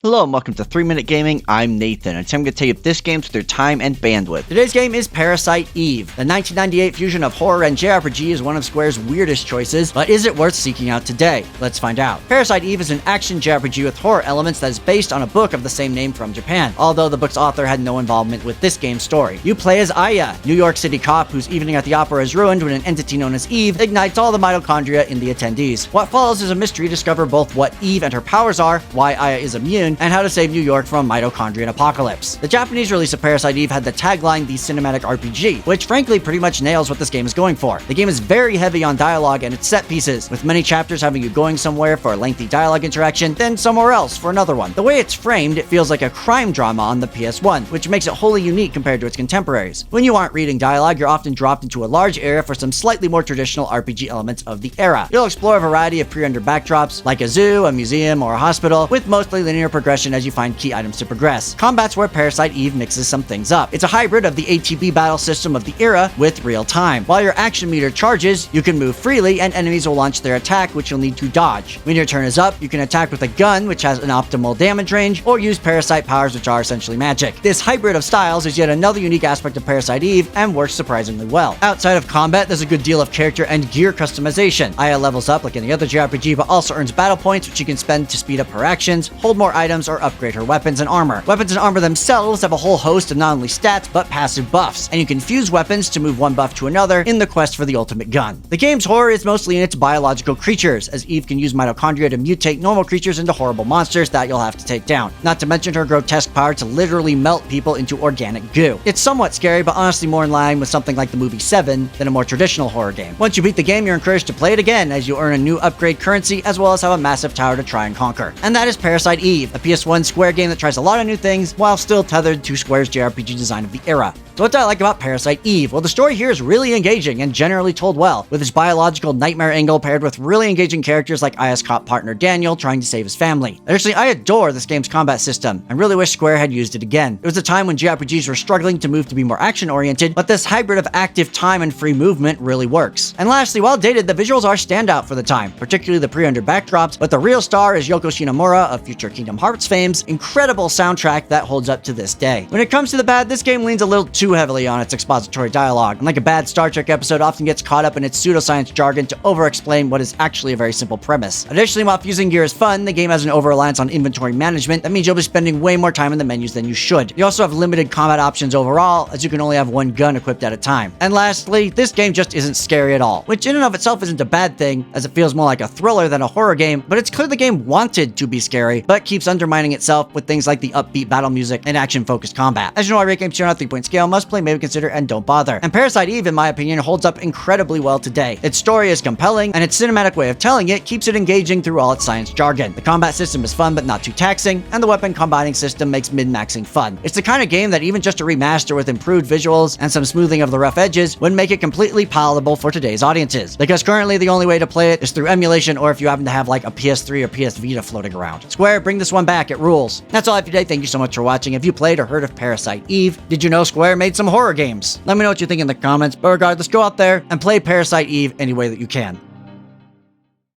Hello and welcome to 3 Minute Gaming. I'm Nathan, and today I'm going to tell you if this game's worth your time and bandwidth. Today's game is Parasite Eve. The 1998 fusion of horror and JRPG is one of Square's weirdest choices, but is it worth seeking out today? Let's find out. Parasite Eve is an action JRPG with horror elements that is based on a book of the same name from Japan, although the book's author had no involvement with this game's story. You play as Aya, New York City cop whose evening at the opera is ruined when an entity known as Eve ignites all the mitochondria in the attendees. What follows is a mystery to discover both what Eve and her powers are, why Aya is immune, and how to save New York from a mitochondrian apocalypse. The Japanese release of Parasite Eve had the tagline "The Cinematic RPG," which frankly pretty much nails what this game is going for. The game is very heavy on dialogue and its set pieces, with many chapters having you going somewhere for a lengthy dialogue interaction, then somewhere else for another one. The way it's framed, it feels like a crime drama on the PS1, which makes it wholly unique compared to its contemporaries. When you aren't reading dialogue, you're often dropped into a large area for some slightly more traditional RPG elements of the era. You'll explore a variety of pre-rendered backdrops, like a zoo, a museum, or a hospital, with mostly linear progression as you find key items to progress. Combat's where Parasite Eve mixes some things up. It's a hybrid of the ATB battle system of the era with real time. While your action meter charges, you can move freely and enemies will launch their attack, which you'll need to dodge. When your turn is up, you can attack with a gun, which has an optimal damage range, or use parasite powers, which are essentially magic. This hybrid of styles is yet another unique aspect of Parasite Eve and works surprisingly well. Outside of combat, there's a good deal of character and gear customization. Aya levels up like any other JRPG, but also earns battle points, which you can spend to speed up her actions, hold more items, or upgrade her weapons and armor. Weapons and armor themselves have a whole host of not only stats, but passive buffs, and you can fuse weapons to move one buff to another in the quest for the ultimate gun. The game's horror is mostly in its biological creatures, as Eve can use mitochondria to mutate normal creatures into horrible monsters that you'll have to take down. Not to mention her grotesque power to literally melt people into organic goo. It's somewhat scary, but honestly more in line with something like the movie Seven than a more traditional horror game. Once you beat the game, you're encouraged to play it again, as you earn a new upgrade currency, as well as have a massive tower to try and conquer. And that is Parasite Eve, a PS1 Square game that tries a lot of new things while still tethered to Square's JRPG design of the era. So what do I like about Parasite Eve? Well, the story here is really engaging and generally told well, with its biological nightmare angle paired with really engaging characters like Aya's cop partner Daniel trying to save his family. Additionally, I adore this game's combat system and really wish Square had used it again. It was a time when JRPGs were struggling to move to be more action-oriented, but this hybrid of active time and free movement really works. And lastly, while dated, the visuals are standout for the time, particularly the pre-rendered backdrops, but the real star is Yoko Shinomura of future Kingdom Hearts fame's incredible soundtrack that holds up to this day. When it comes to the bad, this game leans a little too heavily on its expository dialogue, and like a bad Star Trek episode, often gets caught up in its pseudoscience jargon to over-explain what is actually a very simple premise. Additionally, while fusing gear is fun, the game has an over-reliance on inventory management that means you'll be spending way more time in the menus than you should. You also have limited combat options overall, as you can only have one gun equipped at a time. And lastly, this game just isn't scary at all, which in and of itself isn't a bad thing, as it feels more like a thriller than a horror game, but it's clear the game wanted to be scary, but keeps undermining itself with things like the upbeat battle music and action-focused combat. As you know, I rate games here on a 3-point scale: must play, maybe consider, and don't bother. And Parasite Eve, in my opinion, holds up incredibly well today. Its story is compelling, and its cinematic way of telling it keeps it engaging through all its science jargon. The combat system is fun but not too taxing, and the weapon combining system makes min-maxing fun. It's the kind of game that even just a remaster with improved visuals and some smoothing of the rough edges would make it completely palatable for today's audiences, because currently the only way to play it is through emulation, or if you happen to have like a PS3 or PS Vita floating around. Square, bring this one back, it rules. That's all I have today. Thank you so much for watching. Have you played or heard of Parasite Eve? Did you know Square made some horror games? Let me know what you think in the comments, but regardless, go out there and play Parasite Eve any way that you can.